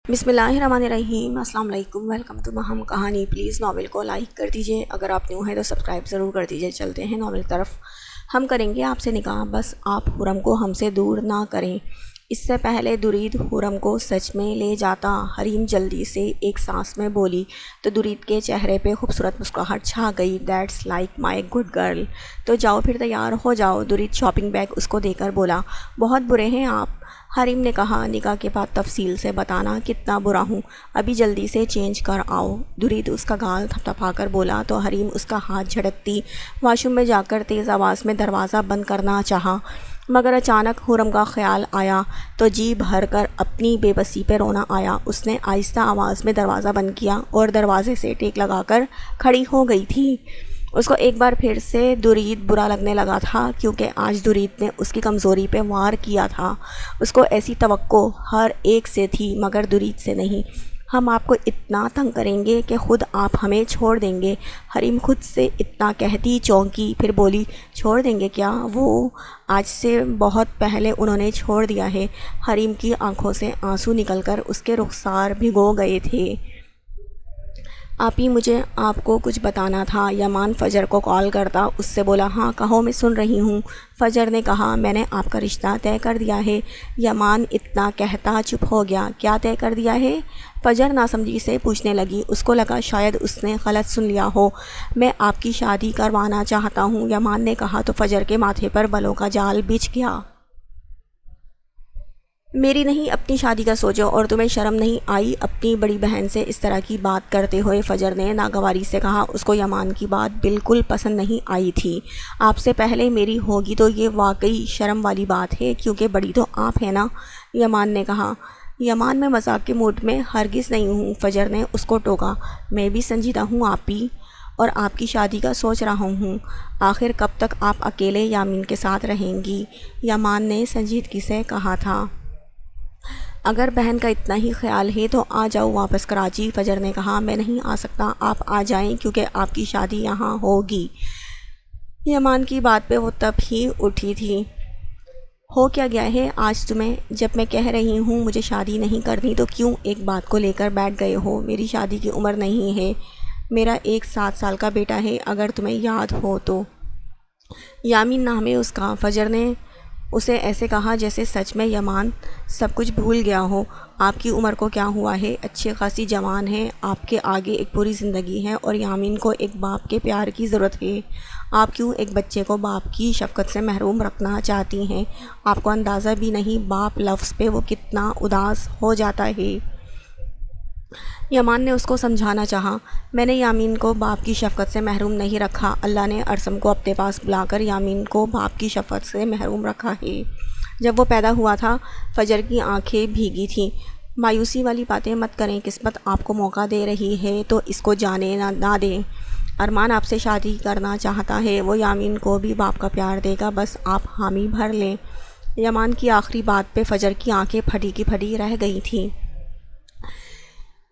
بسم اللہ الرحمن الرحیم۔ السلام علیکم، ویلکم ٹو مہم کہانی۔ پلیز ناول کو لائک کر دیجئے، اگر آپ نیو ہیں تو سبسکرائب ضرور کر دیجئے۔ چلتے ہیں ناول کی طرف۔ ہم کریں گے آپ سے نکاح، بس آپ حرم کو ہم سے دور نہ کریں۔ اس سے پہلے درید حرم کو سچ میں لے جاتا، حریم جلدی سے ایک سانس میں بولی تو درید کے چہرے پہ خوبصورت مسکراہٹ چھا گئی۔ That's like my good girl. تو جاؤ پھر تیار ہو جاؤ۔ درید شاپنگ بیگ اس کو دے کر بولا، بہت برے ہیں آپ۔ حریم نے کہا، نکاح کے بعد تفصیل سے بتانا کتنا برا ہوں، ابھی جلدی سے چینج کر آؤ۔ درید اس کا گال تھپتھپا کر بولا تو حریم اس کا ہاتھ جھڑکتی واش روم میں جا کر تیز آواز میں دروازہ بند کرنا چاہا، مگر اچانک حرم کا خیال آیا تو جی بھر کر اپنی بے بسی پہ رونا آیا۔ اس نے آہستہ آواز میں دروازہ بند کیا اور دروازے سے ٹیک لگا کر کھڑی ہو گئی تھی۔ اس کو ایک بار پھر سے درید برا لگنے لگا تھا، کیونکہ آج درید نے اس کی کمزوری پہ وار کیا تھا۔ اس کو ایسی توقع ہر ایک سے تھی مگر درید سے نہیں۔ ہم آپ کو اتنا تنگ کریں گے کہ خود آپ ہمیں چھوڑ دیں گے۔ حریم خود سے اتنا کہتی چونکی، پھر بولی، چھوڑ دیں گے کیا؟ وہ آج سے بہت پہلے انہوں نے چھوڑ دیا ہے۔ حریم کی آنکھوں سے آنسو نکل کر اس کے رخسار بھگو گئے تھے۔ آپی، مجھے آپ کو کچھ بتانا تھا۔ یمان فجر کو کال کرتا اس سے بولا، ہاں کہو، میں سن رہی ہوں۔ فجر نے کہا، میں نے آپ کا رشتہ طے کر دیا ہے۔ یمان اتنا کہتا چپ ہو گیا۔ کیا طے کر دیا ہے؟ فجر ناسمجھی سے پوچھنے لگی۔ اس کو لگا شاید اس نے غلط سن لیا ہو۔ میں آپ کی شادی کروانا چاہتا ہوں، یمان نے کہا تو فجر کے ماتھے پر بالوں کا جال بچھ گیا۔ میری نہیں، اپنی شادی کا سوچو، اور تمہیں شرم نہیں آئی اپنی بڑی بہن سے اس طرح کی بات کرتے ہوئے؟ فجر نے ناگواری سے کہا۔ اس کو یمان کی بات بالکل پسند نہیں آئی تھی۔ آپ سے پہلے میری ہوگی تو یہ واقعی شرم والی بات ہے، کیونکہ بڑی تو آپ ہیں نا، یمان نے کہا۔ یمان، میں مذاق کے موڈ میں ہرگز نہیں ہوں، فجر نے اس کو ٹوکا۔ میں بھی سنجیدہ ہوں آپی، اور آپ کی شادی کا سوچ رہا ہوں۔ آخر کب تک آپ اکیلے یامین کے ساتھ رہیں گی؟ یمان نے سنجیدگی سے کہا تھا۔ اگر بہن کا اتنا ہی خیال ہے تو آ جاؤ واپس کراچی، فجر نے کہا۔ میں نہیں آ سکتا، آپ آ جائیں، کیونکہ آپ کی شادی یہاں ہوگی۔ یمان کی بات پہ وہ تب ہی اٹھی تھی۔ ہو کیا گیا ہے آج تمہیں؟ جب میں کہہ رہی ہوں مجھے شادی نہیں کرنی تو کیوں ایک بات کو لے کر بیٹھ گئے ہو؟ میری شادی کی عمر نہیں ہے، میرا ایک 7 سال کا بیٹا ہے، اگر تمہیں یاد ہو تو۔ یامین نام ہے اس کا، فجر نے اسے ایسے کہا جیسے سچ میں یمان سب کچھ بھول گیا ہو۔ آپ کی عمر کو کیا ہوا ہے؟ اچھی خاصی جوان ہے، آپ کے آگے ایک پوری زندگی ہے، اور یامین کو ایک باپ کے پیار کی ضرورت ہے۔ آپ کیوں ایک بچے کو باپ کی شفقت سے محروم رکھنا چاہتی ہیں؟ آپ کو اندازہ بھی نہیں باپ لفظ پہ وہ کتنا اداس ہو جاتا ہے۔ یمان نے اس کو سمجھانا چاہا۔ میں نے یامین کو باپ کی شفقت سے محروم نہیں رکھا، اللہ نے ارسم کو اپنے پاس بلا کر یامین کو باپ کی شفقت سے محروم رکھا ہے۔ جب وہ پیدا ہوا تھا، فجر کی آنکھیں بھیگی تھیں۔ مایوسی والی باتیں مت کریں، قسمت آپ کو موقع دے رہی ہے تو اس کو جانے نہ دیں۔ ارمان آپ سے شادی کرنا چاہتا ہے، وہ یامین کو بھی باپ کا پیار دے گا، بس آپ حامی بھر لیں۔ یمان کی آخری بات پہ فجر کی آنکھیں پھٹی کی پھٹی رہ گئی تھیں۔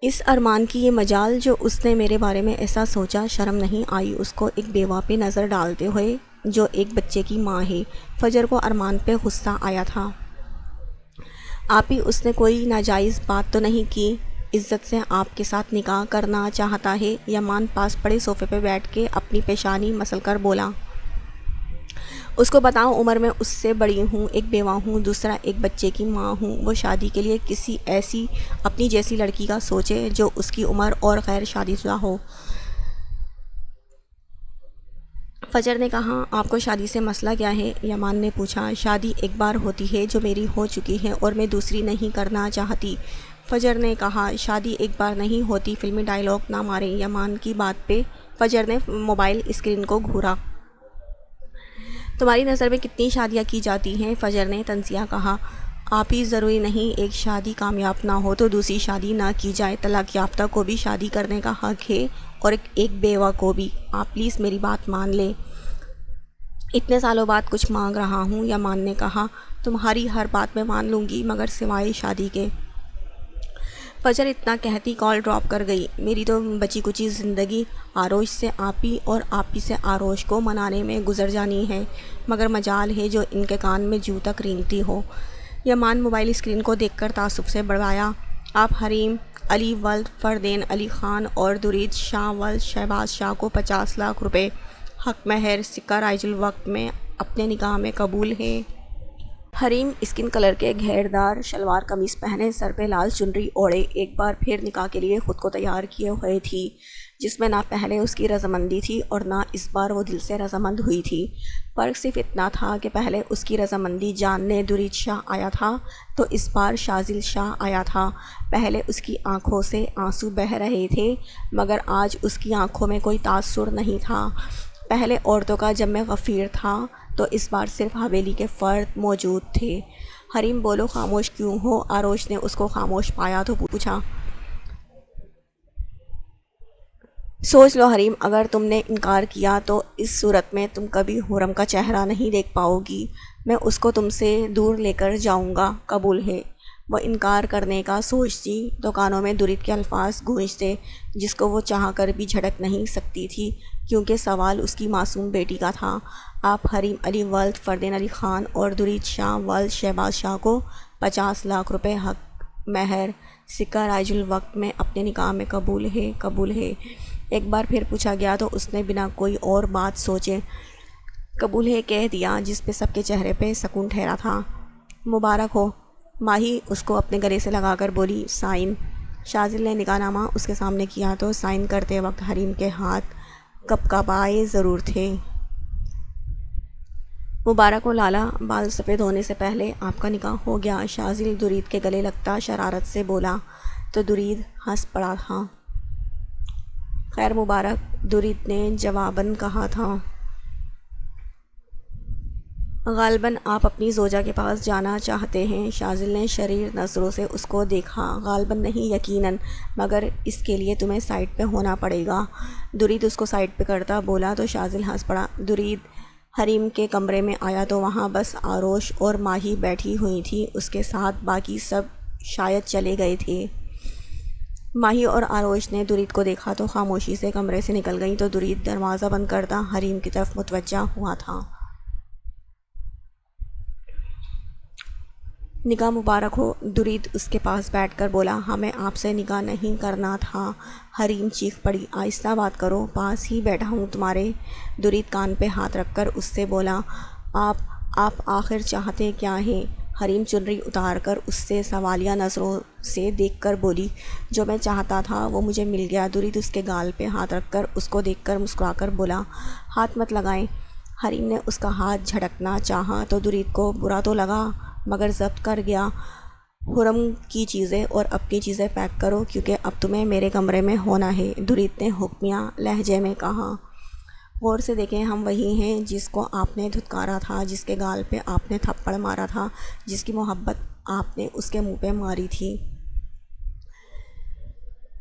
اس ارمان کی یہ مجال جو اس نے میرے بارے میں ایسا سوچا، شرم نہیں آئی اس کو ایک بیوہ پہ نظر ڈالتے ہوئے جو ایک بچے کی ماں ہے؟ فجر کو ارمان پہ غصہ آیا تھا۔ آپ ہی، اس نے کوئی ناجائز بات تو نہیں کی؟ عزت سے آپ کے ساتھ نکاح کرنا چاہتا ہے، یمان پاس پڑے صوفے پہ بیٹھ کے اپنی پیشانی مسل کر بولا۔ اس کو بتاؤ، عمر میں اس سے بڑی ہوں، ایک بیوہ ہوں، دوسرا ایک بچے کی ماں ہوں۔ وہ شادی کے لیے کسی ایسی اپنی جیسی لڑکی کا سوچے جو اس کی عمر اور غیر شادی شدہ ہو۔ فجر نے کہا، آپ کو شادی سے مسئلہ کیا ہے؟ یمان نے پوچھا۔ شادی ایک بار ہوتی ہے جو میری ہو چکی ہے، اور میں دوسری نہیں کرنا چاہتی، فجر نے کہا۔ شادی ایک بار نہیں ہوتی، فلمی ڈائیلاگ نہ ماریں۔ یمان کی بات پہ فجر نے موبائل اسکرین کو گھورا۔ تمہاری نظر میں کتنی شادیاں کی جاتی ہیں؟ فجر نے طنزیہ کہا۔ آپ ہی، ضروری نہیں ایک شادی کامیاب نہ ہو تو دوسری شادی نہ کی جائے، طلاق یافتہ کو بھی شادی کرنے کا حق ہے، اور ایک بیوہ کو بھی۔ آپ پلیز میری بات مان لیں۔ اتنے سالوں بعد کچھ مانگ رہا ہوں، یمان نے کہا۔ تمہاری ہر بات میں مان لوں گی، مگر سوائے شادی کے۔ فجر اتنا کہتی کال ڈراپ کر گئی۔ میری تو بچی کچی زندگی آروش سے آپی اور آپی سے آروش کو منانے میں گزر جانی ہے، مگر مجال ہے جو ان کے کان میں جوں تک رینگتی ہو۔ یمان موبائل اسکرین کو دیکھ کر تعصب سے بڑبڑایا۔ آپ حریم علی ولد فردین علی خان اور درید شاہ ولد شہباز شاہ کو 50 لاکھ روپے حق مہر سکہ رائج الوقت میں اپنے نکاح میں قبول ہے۔ حریم اسکن کلر کے گھیردار شلوار قمیص پہنے، سر پہ لال چنری اوڑھے ایک بار پھر نکاح کے لیے خود کو تیار کیے ہوئے تھی، جس میں نہ پہلے اس کی رضامندی تھی اور نہ اس بار وہ دل سے رضامند ہوئی تھی۔ فرق صرف اتنا تھا کہ پہلے اس کی رضامندی جاننے درید شاہ آیا تھا تو اس بار شاذل شاہ آیا تھا۔ پہلے اس کی آنکھوں سے آنسو بہہ رہے تھے مگر آج اس کی آنکھوں میں کوئی تاثر نہیں تھا۔ پہلے عورتوں کا جمع غفیر تھا تو اس بار صرف حویلی کے فرد موجود تھے۔ حریم بولو خاموش کیوں ہو؟ آروش نے اس کو خاموش پایا تو پوچھا۔ سوچ لو حریم، اگر تم نے انکار کیا تو اس صورت میں تم کبھی حرم کا چہرہ نہیں دیکھ پاؤ گی، میں اس کو تم سے دور لے کر جاؤں گا، قبول ہے؟ وہ انکار کرنے کا سوچتی تو کانوں میں درید کے الفاظ گونجتے جس کو وہ چاہ کر بھی جھڑک نہیں سکتی تھی کیونکہ سوال اس کی معصوم بیٹی کا تھا۔ آپ حریم علی ولد فردین علی خان اور درید شاہ ولد شہباز شاہ کو 50 لاکھ روپے حق مہر سکہ رائج الوقت میں اپنے نکاح میں قبول ہے؟ قبول ہے؟ ایک بار پھر پوچھا گیا تو اس نے بنا کوئی اور بات سوچے قبول ہے کہہ دیا، جس پہ سب کے چہرے پہ سکون ٹھہرا تھا۔ مبارک ہو، ماہی اس کو اپنے گلے سے لگا کر بولی۔ سائن۔ شاذل نے نکاح نامہ اس کے سامنے کیا تو سائن کرتے وقت حریم کے ہاتھ کپکپائے ضرور تھے۔ مبارک ہو لالا، بال سفید ہونے سے پہلے آپ کا نکاح ہو گیا، شاذل درید کے گلے لگتا شرارت سے بولا تو درید ہنس پڑا تھا۔ خیر مبارک، درید نے جواباً کہا تھا۔ غالباً آپ اپنی زوجہ کے پاس جانا چاہتے ہیں، شاذل نے شریر نظروں سے اس کو دیکھا۔ غالباً نہیں، یقیناً، مگر اس کے لیے تمہیں سائٹ پہ ہونا پڑے گا۔ درید اس کو سائٹ پہ کرتا بولا تو شاذل ہنس پڑا۔ درید حریم کے کمرے میں آیا تو وہاں بس آروش اور ماہی بیٹھی ہوئی تھی، اس کے ساتھ باقی سب شاید چلے گئے تھے۔ ماہی اور آروش نے درید کو دیکھا تو خاموشی سے کمرے سے نکل گئیں تو درید دروازہ بند کرتا حریم کی طرف متوجہ ہوا تھا۔ نکاح مبارک ہو، درید اس کے پاس بیٹھ کر بولا۔ ہمیں آپ سے نکاح نہیں کرنا تھا، حریم چیخ پڑی۔ آہستہ بات کرو، پاس ہی بیٹھا ہوں تمہارے۔ درید کان پہ ہاتھ رکھ کر اس سے بولا۔ آپ آخر چاہتے کیا ہیں؟ حریم چنری اتار کر اس سے سوالیہ نظروں سے دیکھ کر بولی۔ جو میں چاہتا تھا وہ مجھے مل گیا۔ درید اس کے گال پہ ہاتھ رکھ کر اس کو دیکھ کر مسکرا کر بولا۔ ہاتھ مت لگائیں۔ حریم نے اس کا ہاتھ جھٹکنا چاہا تو درید کو برا تو لگا مگر ضبط کر گیا۔ حرم کی چیزیں اور اپنی چیزیں پیک کرو کیونکہ اب تمہیں میرے کمرے میں ہونا ہے، درید نے حکمیہ لہجے میں کہا۔ غور سے دیکھیں، ہم وہی ہیں جس کو آپ نے دھتکارا تھا، جس کے گال پہ آپ نے تھپڑ مارا تھا، جس کی محبت آپ نے اس کے منہ پہ ماری تھی۔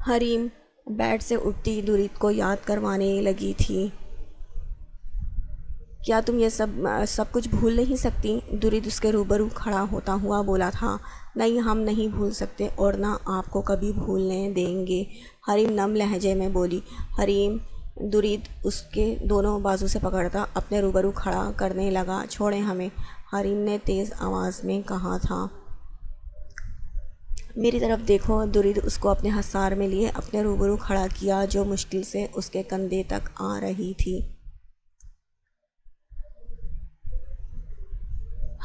حریم بیڈ سے اٹھتی درید کو یاد کروانے لگی تھی۔ کیا تم یہ سب کچھ بھول نہیں سکتی؟ درید اس کے روبرو کھڑا ہوتا ہوا بولا تھا۔ نہیں، ہم نہیں بھول سکتے اور نہ آپ کو کبھی بھولنے دیں گے، حریم نم لہجے میں بولی۔ حریم، درید اس کے دونوں بازو سے پکڑتا اپنے روبرو کھڑا کرنے لگا۔ چھوڑیں ہمیں، حریم نے تیز آواز میں کہا تھا۔ میری طرف دیکھو۔ درید اس کو اپنے حصار میں لیے اپنے روبرو کھڑا کیا جو مشکل سے اس کے کندھے تک آ رہی تھی۔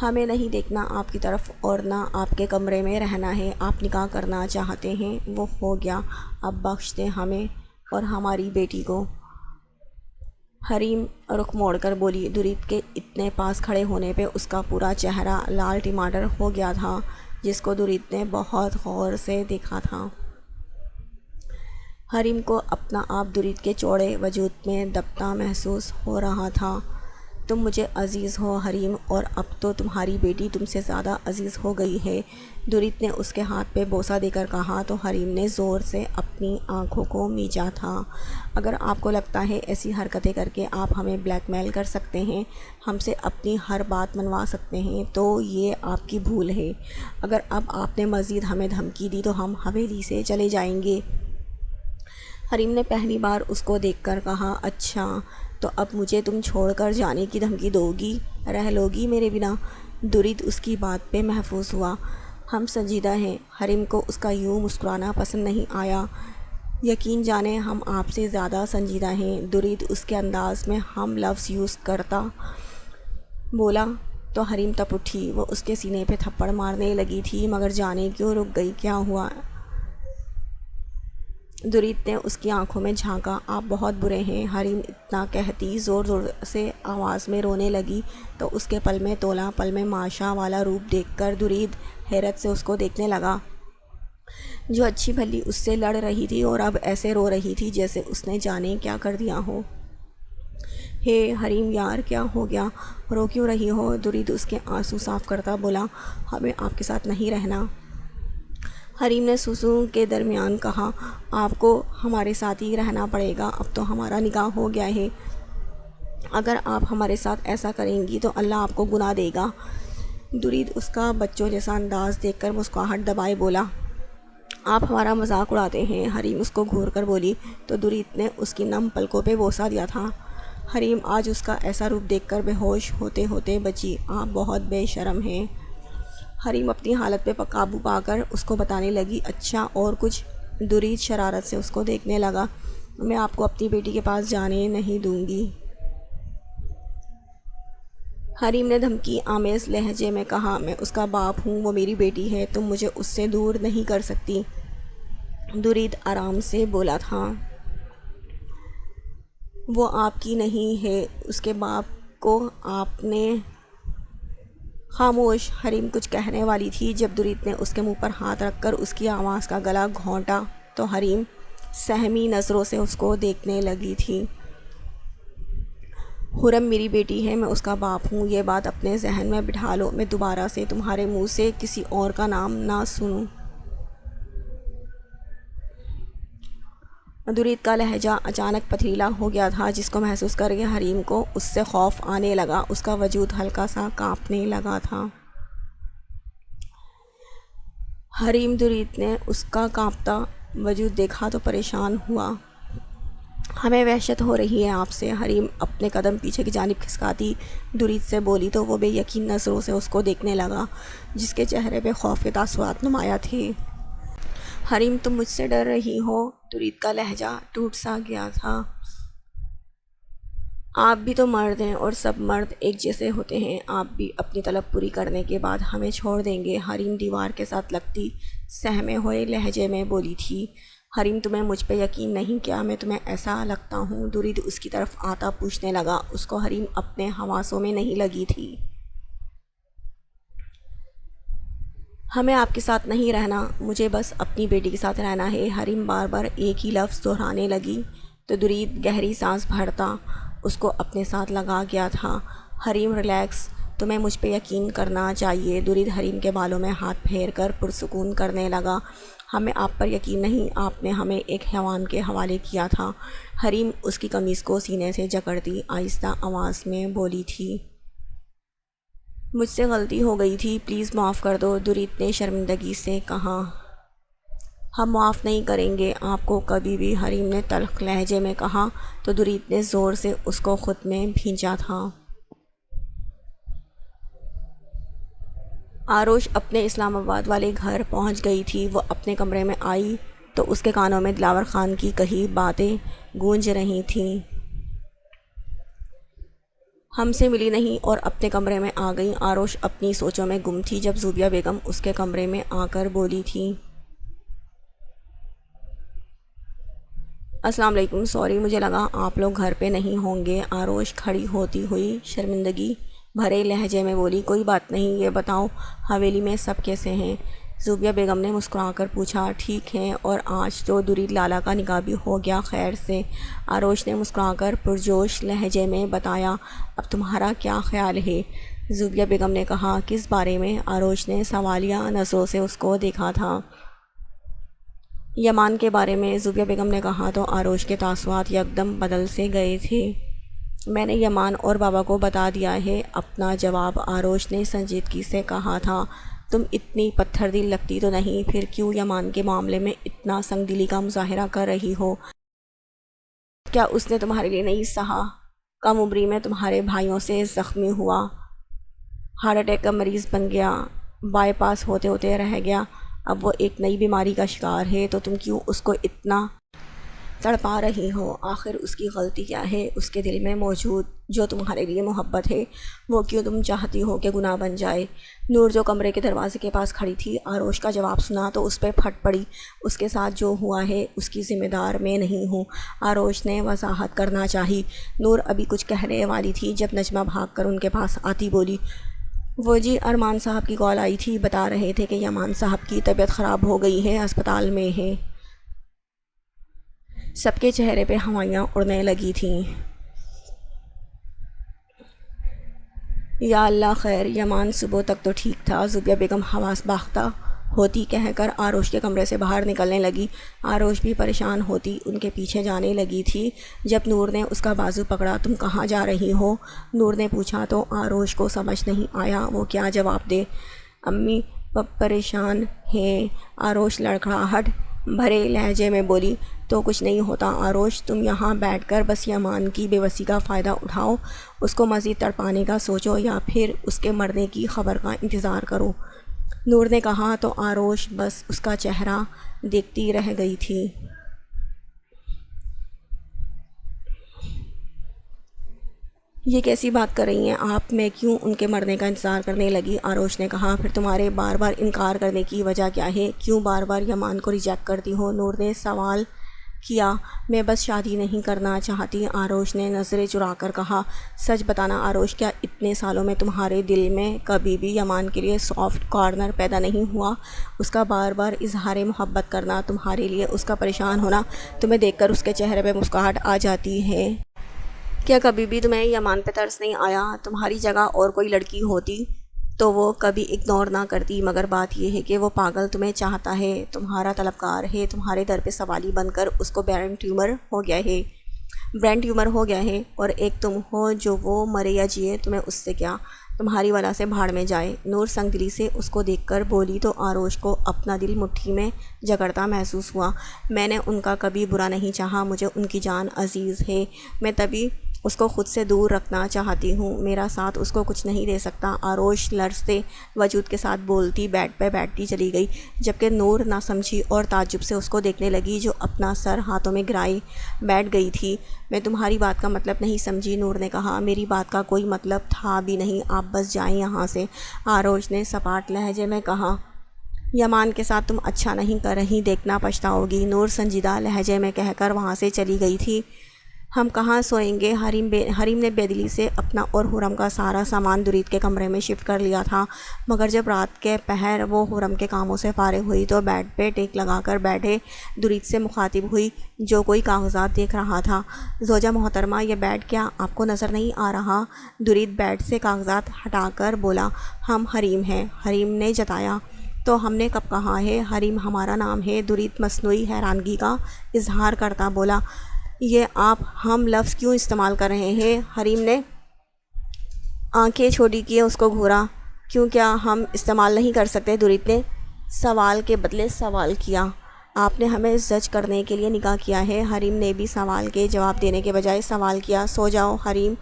ہمیں نہیں دیکھنا آپ کی طرف اور نہ آپ کے کمرے میں رہنا ہے، آپ نکاح کرنا چاہتے ہیں، وہ ہو گیا، اب بخش دیں ہمیں اور ہماری بیٹی کو۔ حریم رخ موڑ کر بولی۔ درید کے اتنے پاس کھڑے ہونے پہ اس کا پورا چہرہ لال ٹماٹر ہو گیا تھا جس کو درید نے بہت غور سے دیکھا تھا۔ حریم کو اپنا آپ درید کے چوڑے وجود میں دبتا محسوس ہو رہا تھا۔ تم مجھے عزیز ہو حریم، اور اب تو تمہاری بیٹی تم سے زیادہ عزیز ہو گئی ہے، درید نے اس کے ہاتھ پہ بوسہ دے کر کہا تو حریم نے زور سے اپنی آنکھوں کو میچا تھا۔ اگر آپ کو لگتا ہے ایسی حرکتیں کر کے آپ ہمیں بلیک میل کر سکتے ہیں، ہم سے اپنی ہر بات منوا سکتے ہیں تو یہ آپ کی بھول ہے۔ اگر اب آپ نے مزید ہمیں دھمکی دی تو ہم حویلی سے چلے جائیں گے۔ حریم نے پہلی بار اس کو دیکھ کر کہا۔ اچھا، تو اب مجھے تم چھوڑ کر جانے کی دھمکی دو گی؟ رہ لو گی میرے بنا؟ درید اس کی بات پہ محفوظ ہوا۔ ہم سنجیدہ ہیں۔ حریم کو اس کا یوں مسکرانا پسند نہیں آیا۔ یقین جانیں ہم آپ سے زیادہ سنجیدہ ہیں، درید اس کے انداز میں ہم لفظ یوز کرتا بولا تو حریم تپ اٹھی۔ وہ اس کے سینے پہ تھپڑ مارنے لگی تھی مگر جانے کیوں رک گئی، کیا ہوا؟ درید نے اس کی آنکھوں میں جھانکا۔ آپ بہت برے ہیں، حریم اتنا کہتی زور زور سے آواز میں رونے لگی تو اس کے پل میں تولا پل میں ماشا والا روپ دیکھ کر درید حیرت سے اس کو دیکھنے لگا، جو اچھی بھلی اس سے لڑ رہی تھی اور اب ایسے رو رہی تھی جیسے اس نے جانے کیا کر دیا ہو۔ ہے حریم یار کیا ہو گیا، رو کیوں رہی ہو؟ درید اس کے آنسو صاف کرتا بولا، ہمیں آپ کے ساتھ نہیں رہنا۔ حریم نے سوسو کے درمیان کہا، آپ کو ہمارے ساتھ ہی رہنا پڑے گا، اب تو ہمارا نکاح ہو گیا ہے، اگر آپ ہمارے ساتھ ایسا کریں گی تو اللہ آپ کو گناہ دے گا۔ درید اس کا بچوں جیسا انداز دیکھ کر مسکراہٹ دبائے بولا، آپ ہمارا مذاق اڑاتے ہیں۔ حریم اس کو گھور کر بولی تو درید نے اس کی نم پلکوں پہ بوسہ دیا تھا۔ حریم آج اس کا ایسا روپ دیکھ کر بے ہوش ہوتے ہوتے بچی، آپ بہت بے شرم ہیں۔ حریم اپنی حالت پہ قابو پا کر اس کو بتانے لگی، اچھا اور کچھ؟ درید شرارت سے اس کو دیکھنے لگا، میں آپ کو اپنی بیٹی کے پاس جانے نہیں دوں گی۔ حریم نے دھمکی آمیز لہجے میں کہا، میں اس کا باپ ہوں، وہ میری بیٹی ہے، تم مجھے اس سے دور نہیں کر سکتی۔ درید آرام سے بولا تھا، وہ آپ کی نہیں ہے، اس کے باپ کو آپ نے۔ خاموش۔ حریم کچھ کہنے والی تھی جب درید نے اس کے منہ پر ہاتھ رکھ کر اس کی آواز کا گلا گھونٹا تو حریم سہمی نظروں سے اس کو دیکھنے لگی تھی۔ حرم میری بیٹی ہے، میں اس کا باپ ہوں، یہ بات اپنے ذہن میں بٹھا لو، میں دوبارہ سے تمہارے منہ سے کسی اور کا نام نہ سنوں۔ درید کا لہجہ اچانک پتھریلا ہو گیا تھا، جس کو محسوس کر کے حریم کو اس سے خوف آنے لگا، اس کا وجود ہلکا سا کانپنے لگا تھا۔ حریم درید نے اس کا کانپتا وجود دیکھا تو پریشان ہوا۔ ہمیں وحشت ہو رہی ہے آپ سے۔ حریم اپنے قدم پیچھے کی جانب کھسکاتی درید سے بولی تو وہ بے یقین نظروں سے اس کو دیکھنے لگا، جس کے چہرے پہ خوف کے تاثرات نمایاں تھے۔ حریم تم مجھ سے ڈر رہی ہو؟ درید کا لہجہ ٹوٹ سا گیا تھا۔ آپ بھی تو مرد ہیں اور سب مرد ایک جیسے ہوتے ہیں، آپ بھی اپنی طلب پوری کرنے کے بعد ہمیں چھوڑ دیں گے۔ حریم دیوار کے ساتھ لگتی سہمے ہوئے لہجے میں بولی تھی۔ حریم تمہیں مجھ پہ یقین نہیں کیا میں تمہیں ایسا لگتا ہوں؟ درید اس کی طرف آتا پوچھنے لگا، اس کو حریم اپنے حواسوں میں نہیں لگی تھی۔ ہمیں آپ کے ساتھ نہیں رہنا، مجھے بس اپنی بیٹی کے ساتھ رہنا ہے۔ حریم بار بار ایک ہی لفظ دہرانے لگی تو درید گہری سانس بھرتا اس کو اپنے ساتھ لگا گیا تھا۔ حریم ریلیکس، تمہیں مجھ پہ یقین کرنا چاہیے۔ درید حریم کے بالوں میں ہاتھ پھیر کر پرسکون کرنے لگا، ہمیں آپ پر یقین نہیں، آپ نے ہمیں ایک حیوان کے حوالے کیا تھا۔ حریم اس کی قمیض کو سینے سے جکڑتی آہستہ آواز میں بولی تھی، مجھ سے غلطی ہو گئی تھی، پلیز معاف کر دو۔ درید نے شرمندگی سے کہا، ہم معاف نہیں کریں گے آپ کو کبھی بھی۔ حریم نے تلخ لہجے میں کہا تو درید نے زور سے اس کو خود میں بھینچا تھا۔ آروش اپنے اسلام آباد والے گھر پہنچ گئی تھی۔ وہ اپنے کمرے میں آئی تو اس کے کانوں میں دلاور خان کی کہی باتیں گونج رہی تھیں۔ ہم سے ملی نہیں اور اپنے کمرے میں آ گئی۔ آروش اپنی سوچوں میں گم تھی جب زوبیہ بیگم اس کے کمرے میں آ کر بولی تھی، السلام علیکم، سوری مجھے لگا آپ لوگ گھر پہ نہیں ہوں گے۔ آروش کھڑی ہوتی ہوئی شرمندگی بھرے لہجے میں بولی، کوئی بات نہیں، یہ بتاؤ حویلی میں سب کیسے ہیں؟ زوبیہ بیگم نے مسکرا کر پوچھا، ٹھیک ہیں، اور آج تو درید لالا کا نکاح بھی ہو گیا خیر سے۔ آروش نے مسکرا کر پرجوش لہجے میں بتایا، اب تمہارا کیا خیال ہے؟ زوبیہ بیگم نے کہا، کس بارے میں؟ آروش نے سوالیہ نظروں سے اس کو دیکھا تھا۔ یمان کے بارے میں، زوبیہ بیگم نے کہا تو آروش کے تاثرات یکدم بدل سے گئے تھے۔ میں نے یمان اور بابا کو بتا دیا ہے، اپنا جواب آروش نے سنجیدگی سے کہا تھا۔ تم اتنی پتھر دل لگتی تو نہیں، پھر کیوں یمان کے معاملے میں اتنا سنگ دلی کا مظاہرہ کر رہی ہو؟ کیا اس نے تمہارے لیے نہیں سہا؟ کم عمری میں تمہارے بھائیوں سے زخمی ہوا، ہارٹ اٹیک کا مریض بن گیا، بائی پاس ہوتے ہوتے رہ گیا، اب وہ ایک نئی بیماری کا شکار ہے تو تم کیوں اس کو اتنا تڑپا رہی ہو؟ آخر اس کی غلطی کیا ہے؟ اس کے دل میں موجود جو تمہارے لیے محبت ہے وہ کیوں تم چاہتی ہو کہ گناہ بن جائے؟ نور جو کمرے کے دروازے کے پاس کھڑی تھی، آروش کا جواب سنا تو اس پہ پھٹ پڑی۔ اس کے ساتھ جو ہوا ہے اس کی ذمہ دار میں نہیں ہوں، آروش نے وضاحت کرنا چاہی۔ نور ابھی کچھ کہنے والی تھی جب نجمہ بھاگ کر ان کے پاس آتی بولی، وہ جی ارمان صاحب کی کال آئی تھی، بتا رہے تھے کہ یمان صاحب کی طبیعت خراب ہو گئی ہے، اسپتال میں ہے۔ سب کے چہرے پہ ہوائیاں اڑنے لگی تھیں۔ یا اللہ خیر، یمان صبح تک تو ٹھیک تھا۔ زبیہ بیگم حواس باختہ ہوتی کہہ کر آروش کے کمرے سے باہر نکلنے لگی۔ آروش بھی پریشان ہوتی ان کے پیچھے جانے لگی تھی جب نور نے اس کا بازو پکڑا۔ تم کہاں جا رہی ہو؟ نور نے پوچھا تو آروش کو سمجھ نہیں آیا وہ کیا جواب دے۔ امی پریشان ہیں، آروش لڑکھڑاہٹ بھرے لہجے میں بولی۔ تو کچھ نہیں ہوتا آروش، تم یہاں بیٹھ کر بس یمان کی بے بسی کا فائدہ اٹھاؤ، اس کو مزید تڑپانے کا سوچو یا پھر اس کے مرنے کی خبر کا انتظار کرو، نور نے کہا تو آروش بس اس کا چہرہ دیکھتی رہ گئی تھی۔ یہ کیسی بات کر رہی ہیں آپ؟ میں کیوں ان کے مرنے کا انتظار کرنے لگی؟ آروش نے کہا۔ پھر تمہارے بار بار انکار کرنے کی وجہ کیا ہے؟ کیوں بار بار یمان کو ریجیکٹ کرتی ہو؟ نور نے سوال کیا۔ میں بس شادی نہیں کرنا چاہتی، آروش نے نظریں چرا کر کہا۔ سچ بتانا آروش، کیا اتنے سالوں میں تمہارے دل میں کبھی بھی یمان کے لیے سافٹ کارنر پیدا نہیں ہوا؟ اس کا بار بار اظہار محبت کرنا، تمہارے لیے اس کا پریشان ہونا، تمہیں دیکھ کر اس کے چہرے پہ مسکراہٹ آ جاتی ہے؟ کیا کبھی بھی تمہیں یمان پہ ترس نہیں آیا؟ تمہاری جگہ اور کوئی لڑکی ہوتی تو وہ کبھی اگنور نہ کرتی، مگر بات یہ ہے کہ وہ پاگل تمہیں چاہتا ہے، تمہارا طلبکار ہے، تمہارے در پہ سوالی بن کر اس کو برین ٹیومر ہو گیا ہے، اور ایک تم ہو جو وہ مرے یا جیے تمہیں اس سے کیا، تمہاری وجہ سے بھاڑ میں جائے۔ نور سنگ دلی سے اس کو دیکھ کر بولی تو آروش کو اپنا دل مٹھی میں جکڑتا محسوس ہوا۔ میں نے ان کا کبھی برا نہیں چاہا، مجھے ان کی جان عزیز ہے، میں تبھی اس کو خود سے دور رکھنا چاہتی ہوں، میرا ساتھ اس کو کچھ نہیں دے سکتا، آروش لرزتے وجود کے ساتھ بولتی بیڈ پہ بیٹھتی چلی گئی، جبکہ نور نہ سمجھی اور تعجب سے اس کو دیکھنے لگی جو اپنا سر ہاتھوں میں گرائے بیٹھ گئی تھی۔ میں تمہاری بات کا مطلب نہیں سمجھی، نور نے کہا۔ میری بات کا کوئی مطلب تھا بھی نہیں، آپ بس جائیں یہاں سے، آروش نے سپاٹ لہجے میں کہا۔ یمان کے ساتھ تم اچھا نہیں کر رہی، دیکھنا پچھتاؤ گی، نور سنجیدہ لہجے میں کہہ کر وہاں سے چلی گئی تھی۔ ہم کہاں سوئیں گے؟ حریم نے بے دلی سے اپنا اور حرم کا سارا سامان درید کے کمرے میں شفٹ کر لیا تھا، مگر جب رات کے پہر وہ حرم کے کاموں سے فارغ ہوئی تو بیڈ پہ ٹیک لگا کر بیٹھے درید سے مخاطب ہوئی جو کوئی کاغذات دیکھ رہا تھا۔ زوجہ محترمہ، یہ بیڈ کیا آپ کو نظر نہیں آ رہا؟ درید بیڈ سے کاغذات ہٹا کر بولا۔ ہم حریم ہیں، حریم نے جتایا۔ تو ہم نے کب کہا ہے حریم ہمارا نام ہے؟ درید مصنوعی حیرانگی کا اظہار کرتا بولا۔ یہ آپ ہم لفظ کیوں استعمال کر رہے ہیں؟ حریم نے آنکھیں چھوٹی کی اس کو گھورا۔ کیوں، کیا ہم استعمال نہیں کر سکتے؟ درید نے سوال کے بدلے سوال کیا۔ آپ نے ہمیں زج کرنے کے لیے نکاح کیا ہے؟ حریم نے بھی سوال کے جواب دینے کے بجائے سوال کیا۔ سو جاؤ حریم،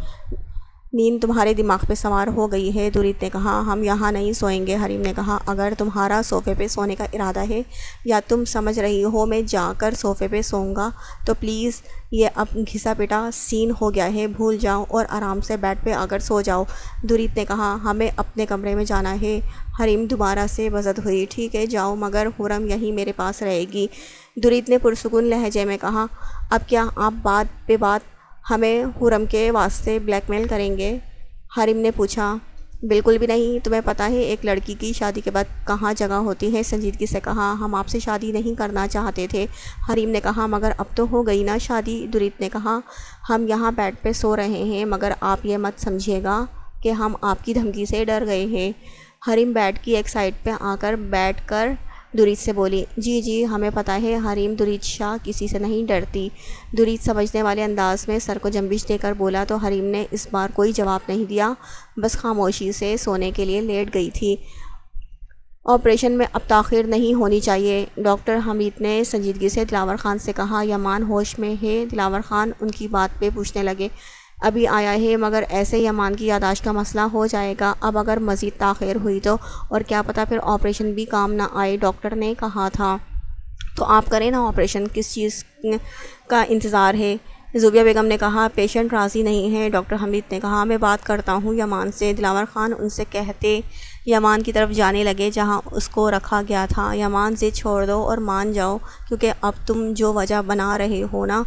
نیند تمہارے دماغ پہ سوار ہو گئی ہے، درید نے کہا۔ ہم یہاں نہیں سوئیں گے، حریم نے کہا۔ اگر تمہارا صوفے پہ سونے کا ارادہ ہے یا تم سمجھ رہی ہو میں جا کر صوفے پہ سوؤں گا تو پلیز، یہ اب گھسا پٹا سین ہو گیا ہے، بھول جاؤ اور آرام سے بیڈ پہ آ کر سو جاؤ، درید نے کہا۔ ہمیں اپنے کمرے میں جانا ہے، حریم دوبارہ سے بزد ہوئی۔ ٹھیک ہے جاؤ، مگر حرم یہیں میرے پاس رہے گی، درید نے پرسکون لہجے میں کہا۔ اب کیا آپ بات پہ بات ہمیں حرم کے واسطے بلیک میل کریں گے؟ حریم نے پوچھا۔ بالکل بھی نہیں، تمہیں پتہ ہے ایک لڑکی کی شادی کے بعد کہاں جگہ ہوتی ہے، سنجیدگی سے کہا۔ ہم آپ سے شادی نہیں کرنا چاہتے تھے، حریم نے کہا، مگر اب تو ہو گئی نا شادی، درید نے کہا۔ ہم یہاں بیڈ پہ سو رہے ہیں، مگر آپ یہ مت سمجھیے گا کہ ہم آپ کی دھمکی سے ڈر گئے ہیں، حریم بیڈ کی ایک سائڈ پہ آ کر بیٹھ کر درید سے بولی۔ جی جی ہمیں پتہ ہے حریم، درید شاہ کسی سے نہیں ڈرتی، درید سمجھنے والے انداز میں سر کو جنبش دے کر بولا تو حریم نے اس بار کوئی جواب نہیں دیا، بس خاموشی سے سونے کے لیے لیٹ گئی تھی۔ آپریشن میں اب تاخیر نہیں ہونی چاہیے، ڈاکٹر حمید نے سنجیدگی سے دلاور خان سے کہا۔ یمان ہوش میں ہے؟ دلاور خان ان کی بات پہ پوچھنے لگے۔ ابھی آیا ہے، مگر ایسے یمان کی یادداشت کا مسئلہ ہو جائے گا۔ اب اگر مزید تاخیر ہوئی تو، اور کیا پتہ پھر آپریشن بھی کام نہ آئے، ڈاکٹر نے کہا تھا۔ تو آپ کریں نا آپریشن، کس چیز کا انتظار ہے؟ زوبیہ بیگم نے کہا، پیشنٹ راضی نہیں ہے۔ ڈاکٹر حمید نے کہا، میں بات کرتا ہوں یمان سے۔ دلاور خان ان سے کہتے یمان کی طرف جانے لگے جہاں اس کو رکھا گیا تھا۔ یمان ضد چھوڑ دو اور مان جاؤ، کیونکہ اب تم جو وجہ بنا رہے ہو نا،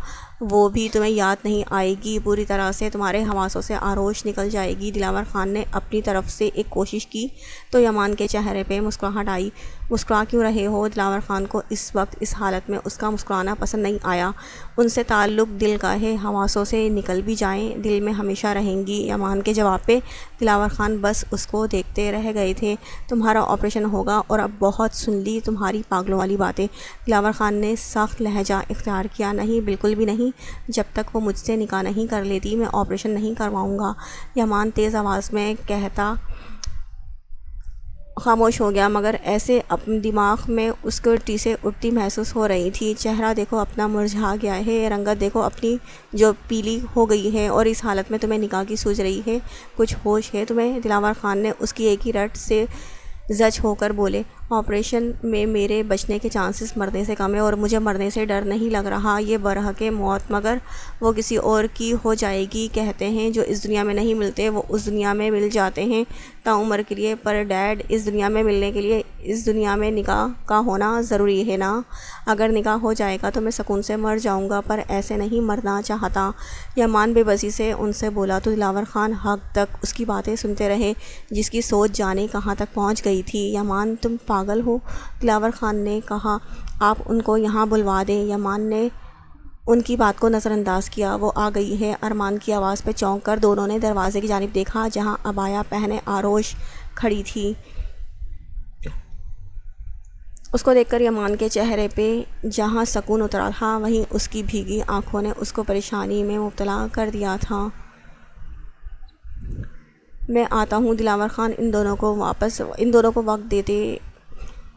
وہ بھی تمہیں یاد نہیں آئے گی، پوری طرح سے تمہارے حواسوں سے آروش نکل جائے گی۔ دلاور خان نے اپنی طرف سے ایک کوشش کی تو یمان کے چہرے پہ مسکراہٹ آئی۔ مسکرا کیوں رہے ہو؟ دلاور خان کو اس وقت اس حالت میں اس کا مسکرانا پسند نہیں آیا۔ ان سے تعلق دل کا ہے، حواسوں سے نکل بھی جائیں دل میں ہمیشہ رہیں گی۔ یمان کے جواب پہ دلاور خان بس اس کو دیکھتے رہ گئے تھے۔ تمہارا آپریشن ہوگا، اور اب بہت سن لی تمہاری پاگلوں والی باتیں۔ دلاور خان نے سخت لہجہ اختیار کیا، نہیں، بالکل بھی نہیں، جب تک وہ مجھ سے نکاح نہیں کر لیتی میں آپریشن نہیں کرواؤں گا۔ یمان تیز آواز میں کہتا خاموش ہو گیا، مگر ایسے اپنے دماغ میں اس کو ٹیسیں اٹھتی محسوس ہو رہی تھی۔ چہرہ دیکھو اپنا مرجھا گیا ہے، رنگت دیکھو اپنی جو پیلی ہو گئی ہے، اور اس حالت میں تمہیں نکاح کی سوچ رہی ہے، کچھ ہوش ہے تمہیں؟ دلاور خان نے اس کی ایک ہی رٹ سے زچ ہو کر بولے، آپریشن میں میرے بچنے کے چانسز مرنے سے کم ہے، اور مجھے مرنے سے ڈر نہیں لگ رہا، یہ برحق موت، مگر وہ کسی اور کی ہو جائے گی۔ کہتے ہیں جو اس دنیا میں نہیں ملتے وہ اس دنیا میں مل جاتے ہیں تا عمر کے لیے، پر ڈیڈ اس دنیا میں ملنے کے لیے اس دنیا میں نکاح کا ہونا ضروری ہے نا؟ اگر نکاح ہو جائے گا تو میں سکون سے مر جاؤں گا، پر ایسے نہیں مرنا چاہتا۔ یمان بے بسی سے ان سے بولا تو دلاور خان حق تک اس کی باتیں سنتے رہے، جس کی سوچ جانے کہاں تک پہنچ گئی تھی۔ یمان تم پاگل ہو؟ دلاور خان نے کہا، آپ ان کو یہاں بلوا دیں۔ یمان نے ان کی بات کو نظر انداز کیا، وہ آ گئی ہے۔ ارمان کی آواز پہ چونک کر دونوں نے دروازے کی جانب دیکھا جہاں عبایا پہنے آروش کھڑی تھی۔ اس کو دیکھ کر یمان کے چہرے پہ جہاں سکون اترا تھا، وہیں اس کی بھیگی آنکھوں نے اس کو پریشانی میں مبتلا کر دیا تھا۔ میں آتا ہوں۔ دلاور خان ان دونوں کو وقت دیتے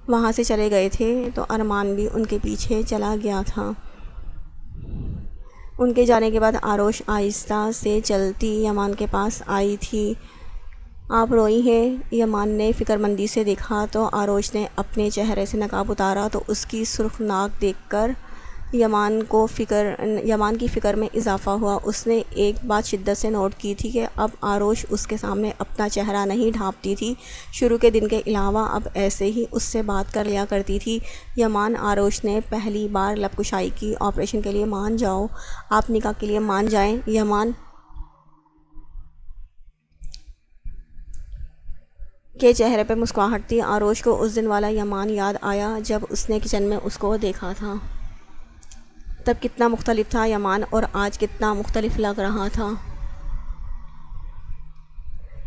وہاں سے چلے گئے تھے تو ارمان بھی ان کے پیچھے چلا گیا تھا۔ ان کے جانے کے بعد آروش آہستہ سے چلتی یمان کے پاس آئی تھی۔ آپ روئی ہیں؟ یمان نے فکر مندی سے دیکھا تو آروش نے اپنے چہرے سے نقاب اتارا تو اس کی سرخ ناک دیکھ کر یمان کی فکر میں اضافہ ہوا۔ اس نے ایک بات شدت سے نوٹ کی تھی کہ اب آروش اس کے سامنے اپنا چہرہ نہیں ڈھانپتی تھی، شروع کے دن کے علاوہ اب ایسے ہی اس سے بات کر لیا کرتی تھی۔ یمان، آروش نے پہلی بار لب کشائی کی، آپریشن کے لیے مان جاؤ، آپ نکاح کے لیے مان جائیں۔ یمان کے چہرے پہ مسکراہٹ تھی۔ آروش کو اس دن والا یمان یاد آیا جب اس نے کچن میں اس کو دیکھا تھا۔ تب کتنا مختلف تھا یمان، اور آج کتنا مختلف لگ رہا تھا۔